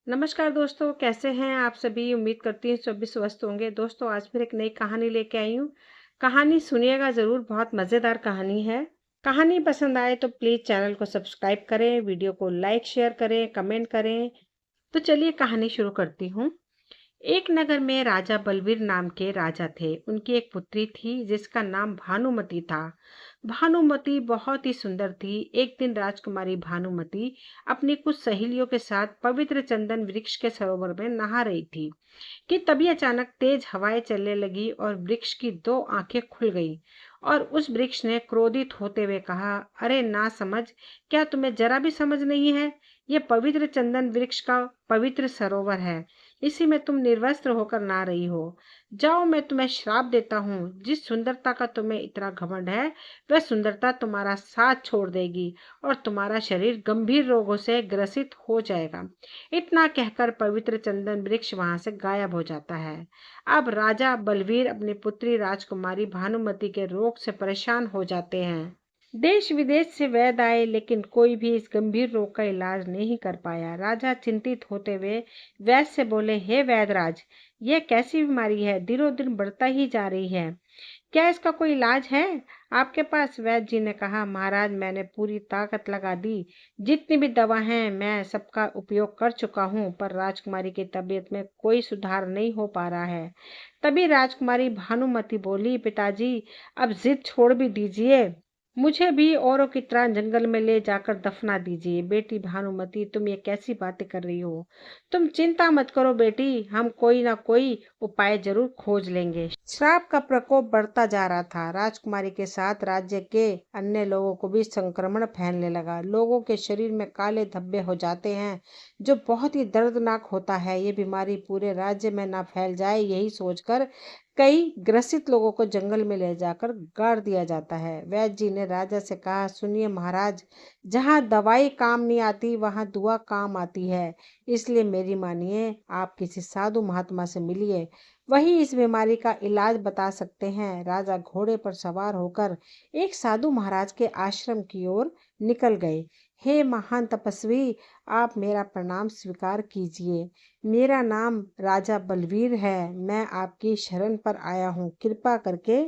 नमस्कार दोस्तों, कैसे हैं आप सभी? उम्मीद करती हूँ सभी स्वस्थ होंगे। दोस्तों, आज फिर एक नई कहानी लेके आई हूँ। कहानी सुनिएगा ज़रूर, बहुत मज़ेदार कहानी है। कहानी पसंद आए तो प्लीज़ चैनल को सब्सक्राइब करें, वीडियो को लाइक, शेयर करें, कमेंट करें। तो चलिए कहानी शुरू करती हूँ। एक नगर में राजा बलवीर नाम के राजा थे। उनकी एक पुत्री थी जिसका नाम भानुमति था। भानुमति बहुत ही सुंदर थी। एक दिन राजकुमारी भानुमति अपनी कुछ सहेलियों के साथ पवित्र चंदन वृक्ष के सरोवर में नहा रही थी कि तभी अचानक तेज हवाएं चलने लगी और वृक्ष की दो आंखें खुल गई। और उस वृक्ष ने क्रोधित होते हुए कहा, अरे ना समझ, क्या तुम्हें जरा भी समझ नहीं है? ये पवित्र चंदन वृक्ष का पवित्र सरोवर है। इसी में तुम निर्वस्त्र होकर नहा रही हो। जाओ, मैं तुम्हें श्राप देता हूँ। जिस सुंदरता का तुम्हें इतना घमंड है, वह सुंदरता तुम्हारा साथ छोड़ देगी और तुम्हारा शरीर गंभीर रोगों से ग्रसित हो जाएगा। इतना कहकर पवित्र चंदन वृक्ष वहां से गायब हो जाता है। अब राजा बलवीर अपनी पुत्री राजकुमारी भानुमति के रोग से परेशान हो जाते हैं। देश विदेश से वैद्य आए लेकिन कोई भी इस गंभीर रोग का इलाज नहीं कर पाया। राजा चिंतित होते हुए वैद्य से बोले, हे वैद्यराज, यह कैसी बीमारी है? दिनों दिन बढ़ता ही जा रही है। क्या इसका कोई इलाज है आपके पास? वैद्य जी ने कहा, महाराज, मैंने पूरी ताकत लगा दी। जितनी भी दवा है मैं सबका उपयोग कर चुका हूँ, पर राजकुमारी की तबीयत में कोई सुधार नहीं हो पा रहा है। तभी राजकुमारी भानुमति बोली, पिताजी, अब जिद छोड़ भी दीजिए। मुझे भी औरों की तरह जंगल में ले जाकर दफना दीजिए। बेटी भानुमति, तुम ये कैसी बातें कर रही हो? तुम चिंता मत करो बेटी, हम कोई ना कोई उपाय जरूर खोज लेंगे। श्राप का प्रकोप बढ़ता जा रहा था। राजकुमारी के साथ राज्य के अन्य लोगों को भी संक्रमण फैलने लगा। लोगों के शरीर में काले धब्बे हो जाते हैं, जो बहुत ही दर्दनाक होता है। ये बीमारी पूरे राज्य में ना फैल जाए, यही सोचकर कई ग्रसित लोगों को जंगल में ले जाकर गाड़ दिया जाता है। वैद्य जी ने राजा से कहा, सुनिए महाराज, जहाँ दवाई काम नहीं आती वहाँ दुआ काम आती है। इसलिए मेरी मानिए, आप किसी साधु महात्मा से मिलिए, वही इस बीमारी का इलाज बता सकते हैं। राजा घोड़े पर सवार होकर एक साधु महाराज के आश्रम की ओर निकल गए। हे महान तपस्वी, आप मेरा प्रणाम स्वीकार कीजिए। मेरा नाम राजा बलवीर है। मैं आपकी शरण पर आया हूँ। कृपा करके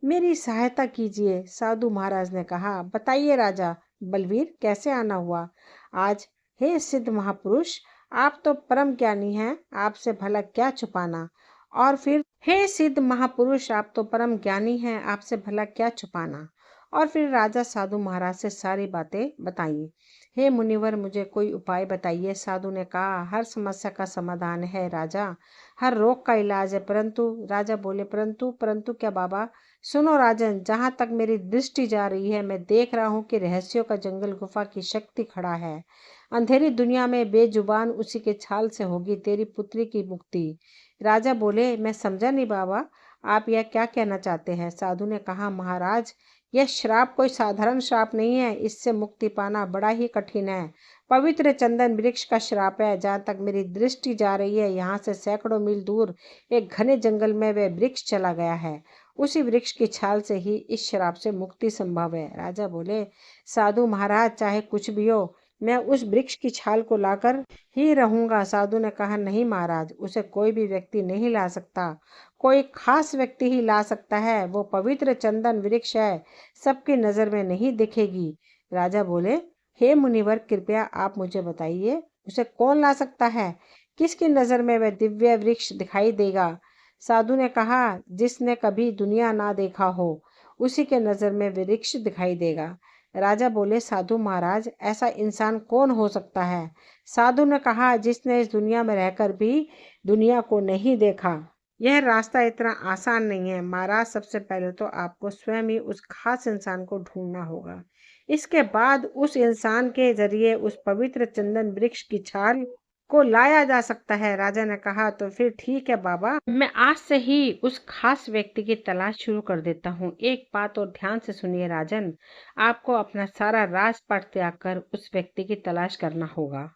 मेरी सहायता कीजिए। साधु महाराज ने कहा, बताइए राजा बलवीर, कैसे आना हुआ आज? हे सिद्ध महापुरुष, आप तो परम ज्ञानी हैं, आपसे भला क्या छुपाना। और फिर, हे सिद्ध महापुरुष, आप तो परम ज्ञानी हैं, आपसे भला क्या छुपाना। और फिर राजा साधु महाराज से सारी बातें बताई। हे मुनिवर, मुझे कोई उपाय बताइए। साधु ने कहा, हर समस्या का समाधान है राजा, हर रोग का इलाज है। परंतु राजा बोले, परंतु परंतु क्या बाबा? सुनो राजन, जहाँ तक मेरी दृष्टि जा रही है, मैं देख रहा हूँ कि रहस्यों का जंगल गुफा की शक्ति खड़ा है। अंधेरी दुनिया में बेजुबान उसी के छाल से होगी तेरी पुत्री की मुक्ति। राजा बोले, मैं समझा नहीं बाबा, आप यह क्या कहना चाहते हैं? साधु ने कहा, महाराज, यह श्राप कोई साधारण श्राप नहीं है। इससे मुक्ति पाना बड़ा ही कठिन है। पवित्र चंदन वृक्ष का श्राप है। जहाँ तक मेरी दृष्टि जा रही है, यहाँ से सैकड़ों मील दूर एक घने जंगल में वह वृक्ष चला गया है। उसी वृक्ष की छाल से ही इस श्राप से मुक्ति संभव है। राजा बोले, साधु महाराज, चाहे कुछ भी हो, मैं उस वृक्ष की छाल को लाकर ही रहूंगा। साधु ने कहा, नहीं महाराज, उसे कोई भी व्यक्ति नहीं ला सकता। कोई खास व्यक्ति ही ला सकता है। वो पवित्र चंदन वृक्ष है, सबकी नजर में नहीं दिखेगी। राजा बोले, हे मुनिवर, कृपया आप मुझे बताइए, उसे कौन ला सकता है? किसकी नजर में वह दिव्य वृक्ष दिखाई देगा? साधु ने कहा, जिसने कभी दुनिया ना देखा हो, उसी के नजर में वृक्ष दिखाई देगा। राजा बोले, साधु महाराज, ऐसा इंसान कौन हो सकता है? साधु ने कहा, जिसने इस दुनिया में रहकर भी दुनिया को नहीं देखा। यह रास्ता इतना आसान नहीं है महाराज। सबसे पहले तो आपको स्वयं ही उस खास इंसान को ढूंढना होगा। इसके बाद उस इंसान के जरिए उस पवित्र चंदन वृक्ष की छाल को लाया जा सकता है। राजा ने कहा, तो फिर ठीक है बाबा, मैं आज से ही उस खास व्यक्ति की तलाश शुरू कर देता हूँ। एक बात और ध्यान से सुनिए राजन, आपको अपना सारा राजपाट त्याग कर उस व्यक्ति की तलाश करना होगा।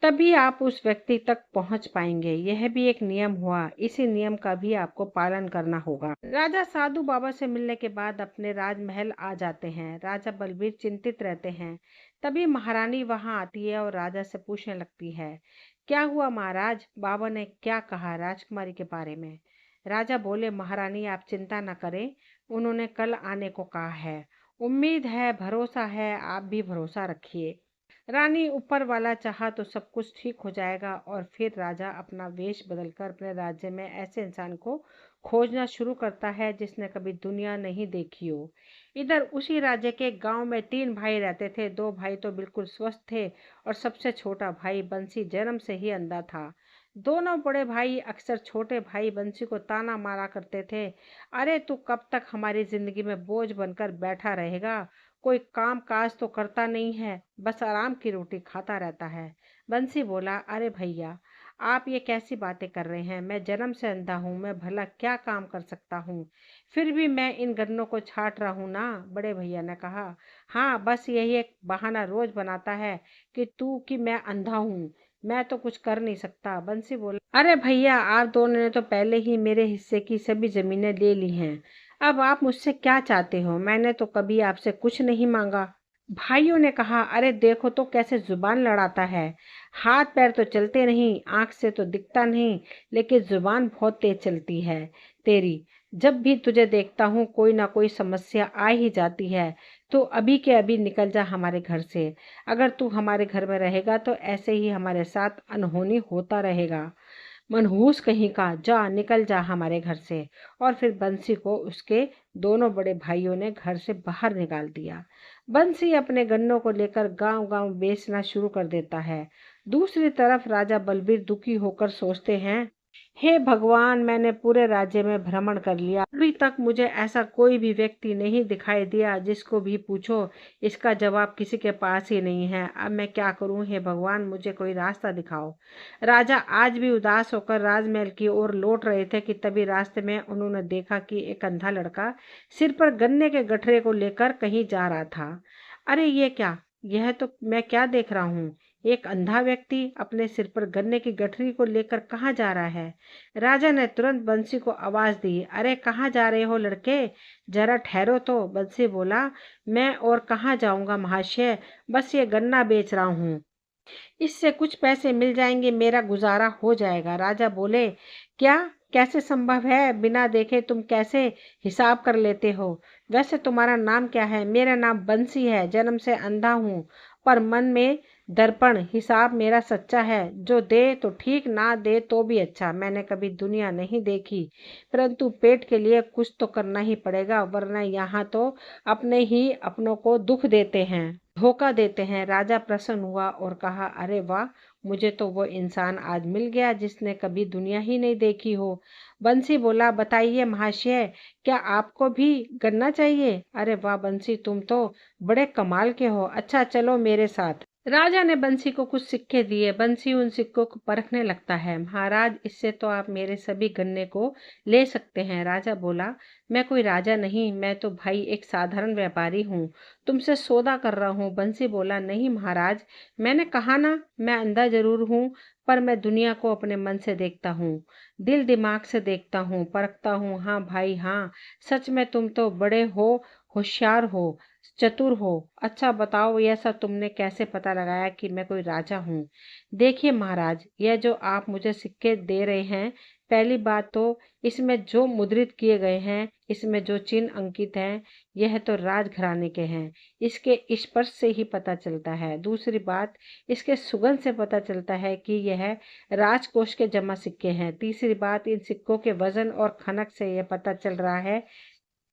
तभी आप उस व्यक्ति तक पहुंच पाएंगे। यह भी एक नियम हुआ, इसी नियम का भी आपको पालन करना होगा। राजा साधु बाबा से मिलने के बाद अपने राजमहल आ जाते हैं। राजा बलबीर चिंतित रहते हैं। तभी महारानी वहां आती है और राजा से पूछने लगती है, क्या हुआ महाराज, बाबा ने क्या कहा राजकुमारी के बारे में। राजा बोले, महारानी आप चिंता न करें, उन्होंने कल आने को कहा है। उम्मीद है, भरोसा है, आप भी भरोसा रखिए। रानी, ऊपर वाला चाहा तो सब कुछ ठीक हो जाएगा। और फिर राजा अपना वेश बदलकर अपने राज्य में ऐसे इंसान को खोजना शुरू करता है जिसने कभी दुनिया नहीं देखी हो। इधर उसी राज्य के गांव में 3 भाई रहते थे। 2 भाई तो बिल्कुल स्वस्थ थे और सबसे छोटा भाई बंसी जन्म से ही अंधा था। दोनों बड़े भाई अक्सर छोटे भाई बंसी को ताना मारा करते थे, अरे तू कब तक हमारी जिंदगी में बोझ बनकर बैठा रहेगा, कोई काम काज तो करता नहीं है, बस आराम की रोटी खाता रहता है। बंसी बोला, अरे भैया, आप ये कैसी बातें कर रहे हैं, मैं जन्म से अंधा हूँ, मैं भला क्या काम कर सकता हूँ, फिर भी मैं इन गन्नों को छाट रहा हूँ ना। बड़े भैया ने कहा, हाँ बस यही एक बहाना रोज बनाता है कि मैं अंधा हूँ, मैं तो कुछ कर नहीं सकता। बंसी बोला, अरे भैया, आप दोनों ने तो पहले ही मेरे हिस्से की सभी जमीनें ले ली हैं, अब आप मुझसे क्या चाहते हो, मैंने तो कभी आपसे कुछ नहीं मांगा। भाइयों ने कहा, अरे देखो तो कैसे जुबान लड़ाता है, हाथ पैर तो चलते नहीं, आंख से तो दिखता नहीं, लेकिन जुबान बहुत तेज चलती है तेरी। जब भी तुझे देखता हूँ कोई ना कोई समस्या आ ही जाती है, तो अभी के अभी निकल जा हमारे घर से। अगर तू हमारे घर में रहेगा तो ऐसे ही हमारे साथ अनहोनी होता रहेगा। मनहूस कहीं का, जा निकल जा हमारे घर से। और फिर बंसी को उसके दोनों बड़े भाइयों ने घर से बाहर निकाल दिया। बंसी अपने गन्नों को लेकर गांव गांव बेचना शुरू कर देता है। दूसरी तरफ राजा बलबीर दुखी होकर सोचते हैं, हे भगवान, मैंने पूरे राज्य में भ्रमण कर लिया, अभी तक मुझे ऐसा कोई भी व्यक्ति नहीं दिखाई दिया, जिसको भी पूछो इसका जवाब किसी के पास ही नहीं है। अब मैं क्या करूं, हे भगवान, मुझे कोई रास्ता दिखाओ। राजा आज भी उदास होकर राजमहल की ओर लौट रहे थे कि तभी रास्ते में उन्होंने देखा कि एक अंधा लड़का सिर पर गन्ने के गठरे को लेकर कहीं जा रहा था। अरे ये क्या, यह तो मैं क्या देख रहा हूँ, एक अंधा व्यक्ति अपने सिर पर गन्ने की गठरी को लेकर कहाँ जा रहा है। राजा ने तुरंत बंसी को आवाज दी, अरे कहाँ जा रहे हो लड़के, जरा ठहरो तो। बंसी बोला, मैं और कहाँ जाऊंगा महाशय, बस ये गन्ना बेच रहा हूँ, इससे कुछ पैसे मिल जाएंगे, मेरा गुजारा हो जाएगा। राजा बोले, क्या, कैसे संभव है, बिना देखे तुम कैसे हिसाब कर लेते हो, वैसे तुम्हारा नाम क्या है। मेरा नाम बंसी है, जन्म से अंधा हूँ, पर मन में दर्पण, हिसाब मेरा सच्चा है, जो दे तो ठीक, ना दे तो भी अच्छा। मैंने कभी दुनिया नहीं देखी, परंतु पेट के लिए कुछ तो करना ही पड़ेगा, वरना यहाँ तो अपने ही अपनों को दुख देते हैं, धोखा देते हैं। राजा प्रसन्न हुआ और कहा, अरे वाह, मुझे तो वो इंसान आज मिल गया जिसने कभी दुनिया ही नहीं देखी हो। बंसी बोला, बताइए महाशय, क्या आपको भी गन्ना चाहिए। अरे वाह बंसी, तुम तो बड़े कमाल के हो, अच्छा चलो मेरे साथ। राजा ने बंसी को कुछ सिक्के दिए। बंसी उन सिक्कों को परखने लगता है। महाराज, इससे तो आप मेरे सभी गन्ने को ले सकते हैं। राजा बोला, मैं कोई राजा नहीं, मैं तो भाई एक साधारण व्यापारी हूँ, तुमसे सौदा कर रहा हूँ। बंसी बोला, नहीं महाराज, मैंने कहा ना, मैं अंधा जरूर हूँ, पर मैं दुनिया को अपने मन से देखता हूँ, दिल दिमाग से देखता हूँ, परखता हूँ। हाँ भाई हाँ, सच में तुम तो बड़े हो, होशियार हो, चतुर हो। अच्छा बताओ, यह सब तुमने कैसे पता लगाया कि मैं कोई राजा हूँ। देखिए महाराज, यह जो आप मुझे सिक्के दे रहे हैं, पहली बात तो इसमें जो मुद्रित किए गए हैं, इसमें जो चिन्ह अंकित हैं, यह तो राजघराने के हैं, इसके स्पर्श से ही पता चलता है। दूसरी बात, इसके सुगंध से पता चलता है कि यह राजकोष के जमा सिक्के हैं। तीसरी बात, इन सिक्कों के वजन और खनक से यह पता चल रहा है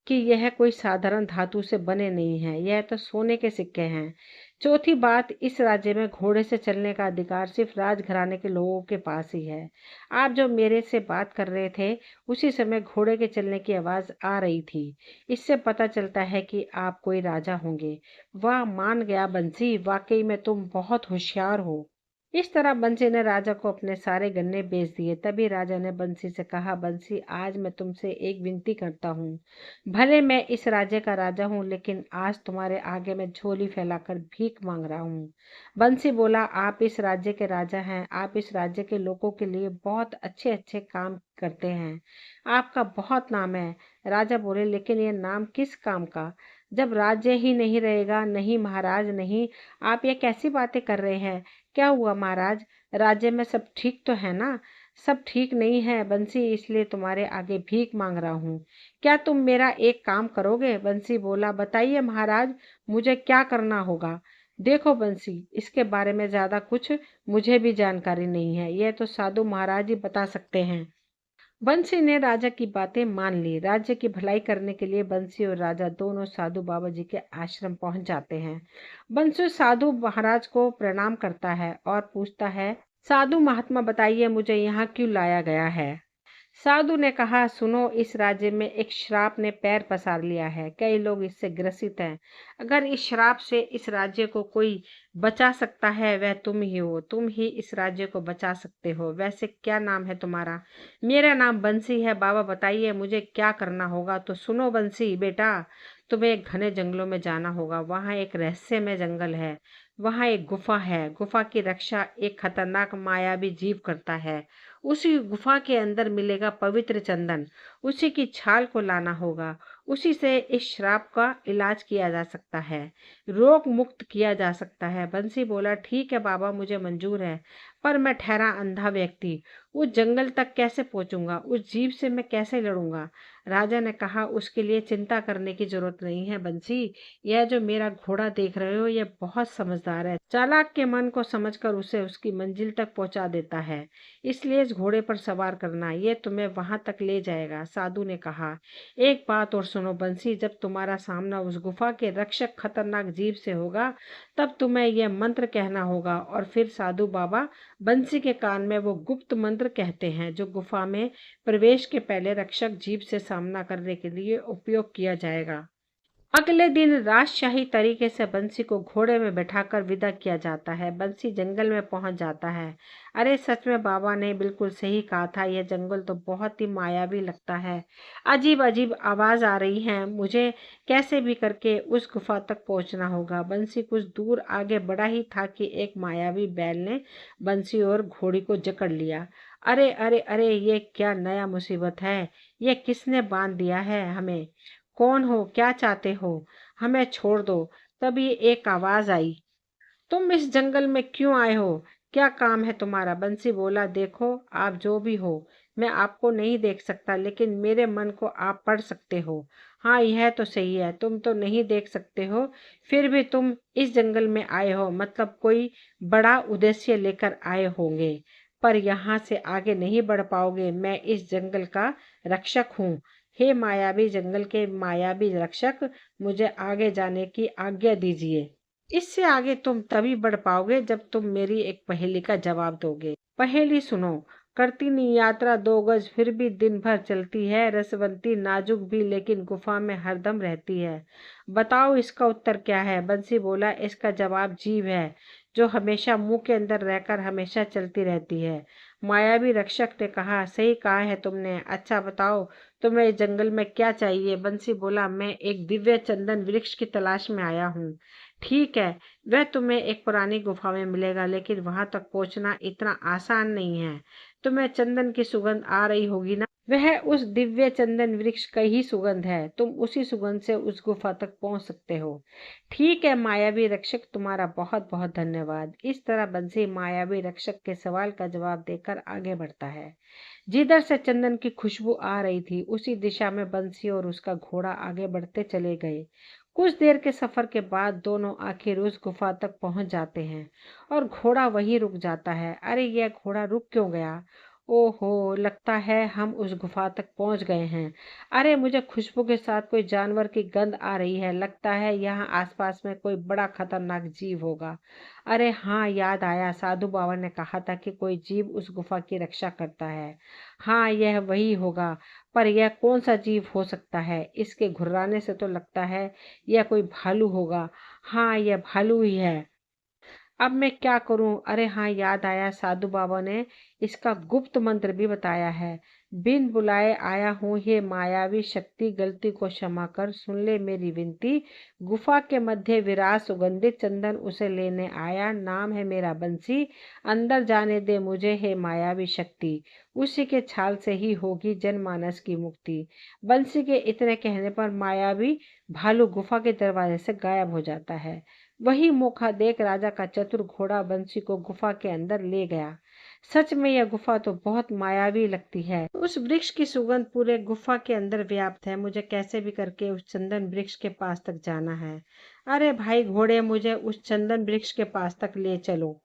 कि यह कोई साधारण धातु से बने नहीं हैं, यह तो सोने के सिक्के हैं। चौथी बात, इस राज्य में घोड़े से चलने का अधिकार सिर्फ राजघराने के लोगों के पास ही है। आप जो मेरे से बात कर रहे थे, उसी समय घोड़े के चलने की आवाज आ रही थी, इससे पता चलता है कि आप कोई राजा होंगे। वाह, मान गया बंसी, वाकई में तुम बहुत होशियार हो। इस तरह बंसी ने राजा को अपने सारे गन्ने बेच दिए। तभी राजा ने बंसी से कहा, बंसी, आज मैं तुमसे एक विनती करता हूँ, भले मैं इस राज्य का राजा हूँ, लेकिन आज तुम्हारे आगे मैं झोली फैलाकर भीख मांग रहा हूँ। बंसी बोला, आप इस राज्य के राजा हैं, आप इस राज्य के लोगों के लिए बहुत अच्छे अच्छे काम करते हैं, आपका बहुत नाम है। राजा बोले, लेकिन ये नाम किस काम का। जब राज्य ही नहीं रहेगा? नहीं महाराज नहीं, आप ये कैसी बातें कर रहे हैं? क्या हुआ महाराज? राज्य में सब ठीक तो है ना? सब ठीक नहीं है बंसी, इसलिए तुम्हारे आगे भीख मांग रहा हूँ। क्या तुम मेरा एक काम करोगे? बंसी बोला, बताइए महाराज, मुझे क्या करना होगा? देखो बंसी, इसके बारे में ज्यादा कुछ मुझे भी जानकारी नहीं है, यह तो साधु महाराज ही बता सकते हैं। बंसी ने राजा की बातें मान ली। राज्य की भलाई करने के लिए बंसी और राजा दोनों साधु बाबा जी के आश्रम पहुंच जाते हैं। बंसी साधु महाराज को प्रणाम करता है और पूछता है, साधु महात्मा बताइए, मुझे यहाँ क्यों लाया गया है? साधु ने कहा, सुनो, इस राज्य में एक श्राप ने पैर पसार लिया है। कई लोग इससे ग्रसित हैं। अगर इस श्राप से इस राज्य को कोई बचा सकता है, वह तुम ही हो। तुम ही इस राज्य को बचा सकते हो। वैसे क्या नाम है तुम्हारा? मेरा नाम बंसी है। बाबा बताइए, मुझे क्या करना होगा? तो सुनो बंसी बेटा, तुम्हें एक घने जंगलों में जाना होगा। वहाँ एक रहस्यमय जंगल है। वहाँ एक गुफा है। गुफा की रक्षा एक खतरनाक मायावी जीव करता है। उसी गुफा के अंदर मिलेगा पवित्र चंदन। उसी की छाल को लाना होगा। उसी से इस श्राप का इलाज किया जा सकता है, रोग मुक्त किया जा सकता है। बंसी बोला, ठीक है बाबा, मुझे मंजूर है, पर मैं ठहरा अंधा व्यक्ति उस जंगल तक कैसे पहुंचूंगा? उस जीव से मैं कैसे लड़ूंगा? राजा ने कहा, उसके लिए चिंता करने की जरूरत नहीं है बंसी। यह जो मेरा घोड़ा देख रहे हो, यह बहुत समझदार है। चालाक के मन को समझकर उसे उसकी मंजिल तक पहुंचा देता है। इसलिए इस घोड़े पर सवार करना, ये तुम्हें वहां तक ले जाएगा। साधु ने कहा, एक बात और सुनो बंसी, जब तुम्हारा सामना उस गुफा के रक्षक खतरनाक जीव से होगा, तब तुम्हें यह मंत्र कहना होगा। और फिर साधु बाबा बंसी के कान में वो गुप्त मंत्र कहते हैं जो गुफा में प्रवेश के पहले रक्षक जीव से सामना करने के लिए उपयोग किया जाएगा। अगले दिन राजशाही तरीके से बंसी को घोड़े में बैठाकर विदा किया जाता है। बंसी जंगल में पहुंच जाता है। अरे सच में बाबा ने बिल्कुल सही कहा था, यह जंगल तो बहुत ही मायावी लगता है। अजीब अजीब आवाज आ रही है। मुझे कैसे भी करके उस गुफा तक पहुंचना होगा। बंसी कुछ दूर आगे बढ़ा ही था कि एक मायावी बैल ने बंसी और घोड़ी को जकड़ लिया। अरे अरे अरे, ये क्या नया मुसीबत है? ये किसने बांध दिया है हमें? कौन हो? क्या चाहते हो? हमें छोड़ दो। तभी एक आवाज आई, तुम इस जंगल में क्यों आए हो? क्या काम है तुम्हारा? बंसी बोला, देखो, आप जो भी हो, मैं आपको नहीं देख सकता, लेकिन मेरे मन को आप पढ़ सकते हो। हाँ, यह तो सही है, तुम तो नहीं देख सकते हो, फिर भी तुम इस जंगल में आए हो, मतलब कोई बड़ा उद्देश्य लेकर आए होंगे। पर यहाँ से आगे नहीं बढ़ पाओगे। मैं इस जंगल का रक्षक हूँ। हे मायावी जंगल के मायावी रक्षक, मुझे आगे जाने की आज्ञा दीजिए। इससे आगे तुम तभी बढ़ पाओगे जब तुम मेरी एक पहेली का जवाब दोगे। पहेली सुनो। करती नहीं यात्रा 2 गज, फिर भी दिन भर चलती है। रसवंती नाजुक भी, लेकिन गुफा में हरदम रहती है। बताओ इसका उत्तर क्या है? बंसी बोला, इसका जवाब जीव है, जो हमेशा मुंह के अंदर रहकर हमेशा चलती रहती है। मायावी रक्षक ने कहा, सही कहा है तुमने। अच्छा बताओ, तुम्हें इस जंगल में क्या चाहिए? बंसी बोला, मैं एक दिव्य चंदन वृक्ष की तलाश में आया हूँ। ठीक है, वह तुम्हें एक पुरानी गुफा में मिलेगा, लेकिन वहां तक पहुंचना इतना आसान नहीं है। तुम्हें चंदन की सुगंध आ रही होगी ना? वह उस दिव्य चंदन वृक्ष का ही सुगंध है। तुम उसी सुगंध से उस गुफा तक पहुंच सकते हो। ठीक है मायावी रक्षक, तुम्हारा बहुत बहुत धन्यवाद। इस तरह बंसी मायावी रक्षक के सवाल का जवाब देकर आगे बढ़ता है। जिधर से चंदन की खुशबू आ रही थी, उसी दिशा में बंसी और उसका घोड़ा आगे बढ़ते चले गए। कुछ देर के सफर के बाद दोनों आखिर उस गुफा तक पहुंच जाते हैं और घोड़ा वहीं रुक जाता है। अरे, यह घोड़ा रुक क्यों गया? ओहो, लगता है हम उस गुफा तक पहुंच गए हैं। अरे, मुझे खुशबू के साथ कोई जानवर की गंध आ रही है। लगता है यहाँ आसपास में कोई बड़ा खतरनाक जीव होगा। अरे हाँ, याद आया, साधु बाबा ने कहा था कि कोई जीव उस गुफा की रक्षा करता है। हाँ, यह वही होगा। पर यह कौन सा जीव हो सकता है? इसके घुर्राने से तो लगता है यह कोई भालू होगा। हाँ, यह भालू ही है। अब मैं क्या करूं? अरे हाँ, याद आया, साधु बाबा ने इसका गुप्त मंत्र भी बताया है। बिन बुलाए आया हूँ, हे मायावी शक्ति, गलती को क्षमा कर, सुन ले मेरी विनती। गुफा के मध्य विराज सुगंधित चंदन, उसे लेने आया, नाम है मेरा बंसी। अंदर जाने दे मुझे, हे मायावी शक्ति, उसी के छाल से ही होगी जनमानस की मुक्ति। बंसी के इतने कहने पर मायावी भालू गुफा के दरवाजे से गायब हो जाता है। वही मौका देख राजा का चतुर घोड़ा बंसी को गुफा के अंदर ले गया। सच में यह गुफा तो बहुत मायावी लगती है। उस वृक्ष की सुगंध पूरे गुफा के अंदर व्याप्त है। मुझे कैसे भी करके उस चंदन वृक्ष के पास तक जाना है। अरे भाई घोड़े, मुझे उस चंदन वृक्ष के पास तक ले चलो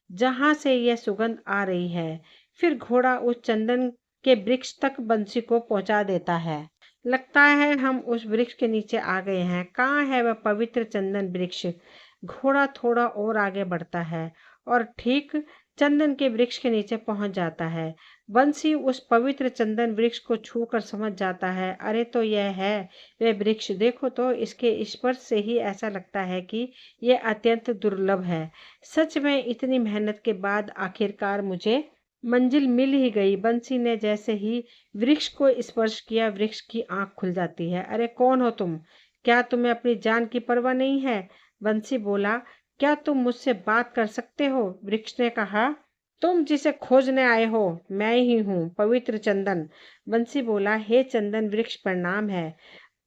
जहां से यह सुगंध आ रही है। फिर घोड़ा उस चंदन के वृक्ष तक बंसी को पहुंचा देता है। लगता है हम उस वृक्ष के नीचे आ गए हैं। कहाँ है वह पवित्र चंदन वृक्ष? घोड़ा थोड़ा और आगे बढ़ता है और ठीक चंदन के वृक्ष के नीचे पहुंच जाता है। बंसी उस पवित्र चंदन वृक्ष को छूकर समझ जाता है, अरे तो यह है वह वृक्ष। देखो तो इसके स्पर्श से ही ऐसा लगता है कि यह अत्यंत दुर्लभ है। सच में इतनी मेहनत के बाद आखिरकार मुझे मंजिल मिल ही गई। बंसी ने जैसे ही वृक्ष को स्पर्श किया, वृक्ष की आंख खुल जाती है। अरे कौन हो तुम? क्या तुम्हें अपनी जान की परवाह नहीं है? बंसी बोला, क्या तुम मुझसे बात कर सकते हो? वृक्ष ने कहा, तुम जिसे खोजने आए हो मैं ही हूँ, पवित्र चंदन। बंसी बोला, हे चंदन वृक्ष, प्रणाम है।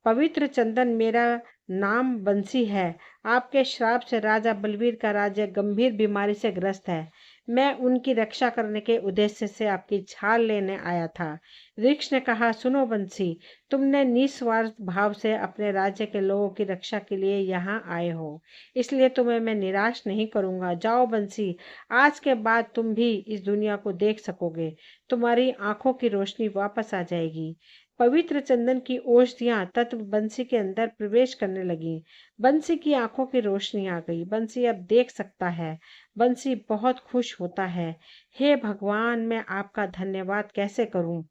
पवित्र चंदन, मेरा नाम बंसी है। आपके श्राप से राजा बलवीर का राज्य गंभीर बीमारी से ग्रस्त है। मैं उनकी रक्षा करने के उद्देश्य से आपकी छाल लेने आया था। वृक्ष ने कहा, सुनो बंसी, तुमने निस्वार्थ भाव से अपने राज्य के लोगों की रक्षा के लिए यहाँ आए हो, इसलिए तुम्हें मैं निराश नहीं करूंगा। जाओ बंसी, आज के बाद तुम भी इस दुनिया को देख सकोगे। तुम्हारी आंखों की रोशनी वापस आ जाएगी। पवित्र चंदन की औषधियां तत्व बंसी के अंदर प्रवेश करने लगी। बंसी की आंखों की रोशनी आ गई। बंसी अब देख सकता है। बंसी बहुत खुश होता है। हे भगवान, मैं आपका धन्यवाद कैसे करूं?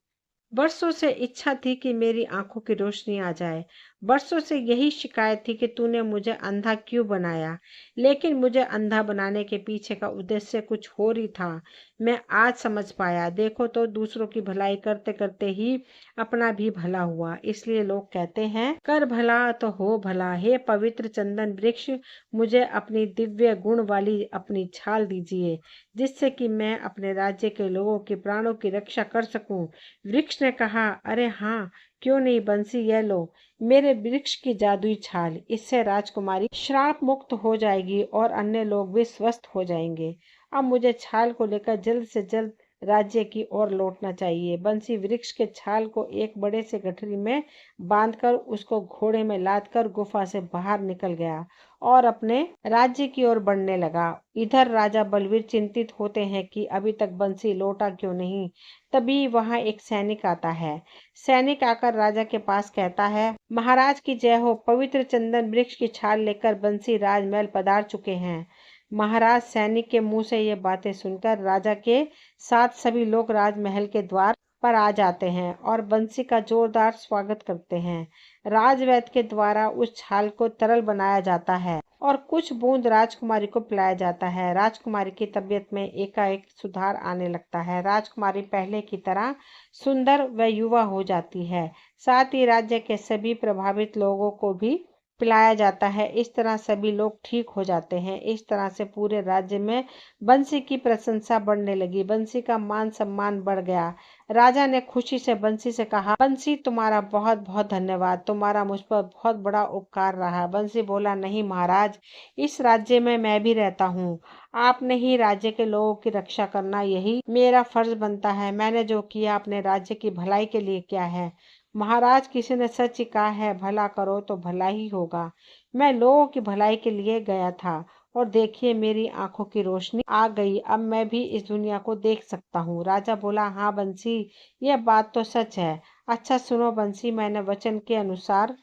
बरसों से इच्छा थी कि मेरी आंखों की रोशनी आ जाए। बरसों से यही शिकायत थी कि तूने मुझे अंधा क्यों बनाया। लेकिन मुझे अंधा बनाने के पीछे का उद्देश्य कुछ और ही था। मैं आज समझ पाया। देखो तो, दूसरों की भलाई करते करते ही अपना भी भला हुआ। इसलिए लोग कहते हैं, कर भला तो हो भला। हे पवित्र चंदन वृक्ष, मुझे अपनी दिव्य गुण वाली अपनी छाल दीजिए, जिससे कि मैं अपने राज्य के लोगों के प्राणों की रक्षा कर सकूं। वृक्ष ने कहा, अरे हाँ, क्यों नहीं बंसी, यह लो मेरे वृक्ष की जादुई छाल। इससे राजकुमारी श्राप मुक्त हो जाएगी और अन्य लोग भी स्वस्थ हो जाएंगे। अब मुझे छाल को लेकर जल्द से जल्द राज्य की ओर लौटना चाहिए। बंसी वृक्ष के छाल को एक बड़े से गठरी में बांधकर उसको घोड़े में लादकर गुफा से बाहर निकल गया और अपने राज्य की ओर बढ़ने लगा। इधर राजा बलवीर चिंतित होते हैं कि अभी तक बंसी लौटा क्यों नहीं। तभी वहां एक सैनिक आता है। सैनिक आकर राजा के पास कहता है, महाराज की जय हो, पवित्र चंदन वृक्ष की छाल लेकर बंसी राजमहल पधार चुके हैं। महाराज, सैनिक के मुंह से ये बातें सुनकर राजा के साथ सभी लोग राजमहल के द्वार पर आ जाते हैं और बंसी का जोरदार स्वागत करते हैं। राजवैद्य के द्वारा उस छाल को तरल बनाया जाता है और कुछ बूंद राजकुमारी को पिलाया जाता है। राजकुमारी की तबीयत में एकाएक सुधार आने लगता है। राजकुमारी पहले की तरह सुंदर व युवा हो जाती है। साथ ही राज्य के सभी प्रभावित लोगों को भी पिलाया जाता है। इस तरह सभी लोग ठीक हो जाते हैं। इस तरह से पूरे राज्य में बंसी की प्रशंसा बढ़ने लगी। बंसी का मान सम्मान बढ़ गया। राजा ने खुशी से बंसी से कहा, बंसी, तुम्हारा बहुत बहुत धन्यवाद। तुम्हारा मुझ पर बहुत बड़ा उपकार रहा। बंसी बोला, नहीं महाराज, इस राज्य में मैं भी रहता हूँ। आपने ही राज्य के लोगों की रक्षा करना, यही मेरा फर्ज बनता है। मैंने जो किया अपने राज्य की भलाई के लिए किया है। महाराज, किसी ने सच ही कहा है, भला करो तो भला ही होगा। मैं लोगों की भलाई के लिए गया था और देखिए मेरी आंखों की रोशनी आ गई। अब मैं भी इस दुनिया को देख सकता हूँ। राजा बोला, हाँ बंसी, यह बात तो सच है। अच्छा सुनो बंसी, मैंने वचन के अनुसार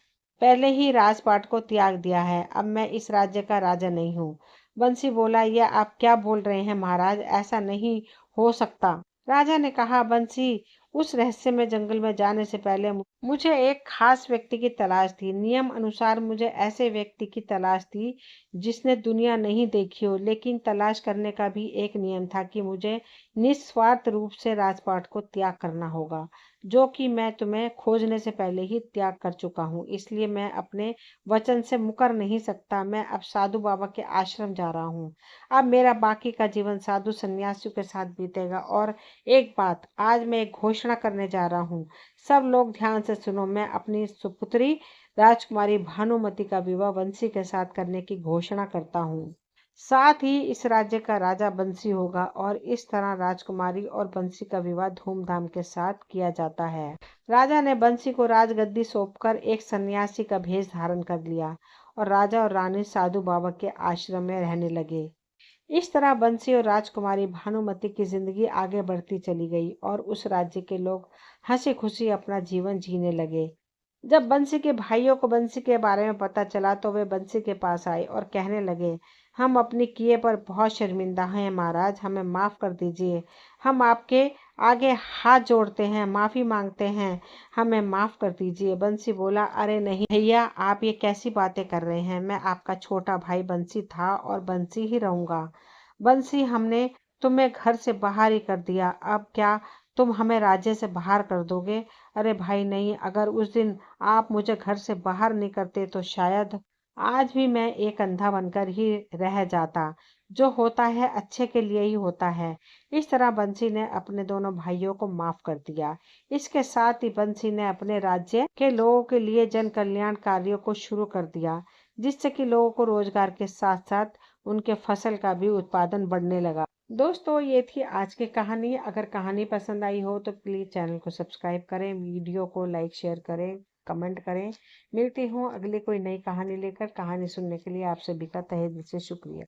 पहले ही राजपाट को त्याग दिया है। अब मैं इस राज्य का राजा नहीं हूँ। बंसी बोला, यह आप क्या बोल रहे हैं महाराज? ऐसा नहीं हो सकता। राजा ने कहा, बंसी, उस रहस्यमय जंगल में जाने से पहले मुझे एक खास व्यक्ति की तलाश थी। नियम अनुसार मुझे ऐसे व्यक्ति की तलाश थी जिसने दुनिया नहीं देखी हो, लेकिन तलाश करने का भी एक नियम था कि मुझे निस्वार्थ रूप से राजपाट को त्याग करना होगा, जो कि मैं तुम्हें खोजने से पहले ही त्याग कर चुका हूँ। इसलिए मैं अपने वचन से मुकर नहीं सकता। मैं अब साधु बाबा के आश्रम जा रहा हूँ। अब मेरा बाकी का जीवन साधु सन्यासियों के साथ बीतेगा। और एक बात, आज मैं एक घोषणा करने जा रहा हूँ। सब लोग ध्यान से सुनो। मैं अपनी सुपुत्री राजकुमारी भानुमति का विवाह बंसी के साथ करने की घोषणा करता हूँ। साथ ही इस राज्य का राजा बंसी होगा और इस तरह राजकुमारी और बंसी का विवाह धूमधाम के साथ किया जाता है। राजा ने बंसी को राजगद्दी सौंपकर एक सन्यासी का भेष धारण कर लिया और राजा और रानी साधु बाबा के आश्रम में रहने लगे। इस तरह बंसी और राजकुमारी भानुमति की जिंदगी आगे बढ़ती चली गई और उस राज्य के लोग हंसी खुशी अपना जीवन जीने लगे। जब बंसी के भाइयों को बंसी के बारे में पता चला तो वे बंसी के पास आए और कहने लगे, हम अपने किए पर बहुत शर्मिंदा हैं महाराज, हमें माफ़ कर दीजिए। हम आपके आगे हाथ जोड़ते हैं, माफ़ी मांगते हैं, हमें माफ़ कर दीजिए। बंसी बोला, अरे नहीं भैया, आप ये कैसी बातें कर रहे हैं। मैं आपका छोटा भाई बंसी था और बंसी ही रहूंगा। बंसी, हमने तुम्हें घर से बाहर ही कर दिया, अब क्या तुम हमें राज्य से बाहर कर दोगे। अरे भाई नहीं, अगर उस दिन आप मुझे घर से बाहर नहीं करते तो शायद आज भी मैं एक अंधा बनकर ही रह जाता। जो होता है अच्छे के लिए ही होता है। इस तरह बंसी ने अपने दोनों भाइयों को माफ कर दिया। इसके साथ ही बंसी ने अपने राज्य के लोगों के लिए जन कल्याण कार्यों को शुरू कर दिया, जिससे कि लोगों को रोजगार के साथ साथ उनके फसल का भी उत्पादन बढ़ने लगा। दोस्तों, ये थी आज की कहानी। अगर कहानी पसंद आई हो तो प्लीज़ चैनल को सब्सक्राइब करें, वीडियो को लाइक शेयर करें, कमेंट करें। मिलती हूँ अगली कोई नई कहानी लेकर। कहानी सुनने के लिए आप सभी का तहे दिल से शुक्रिया।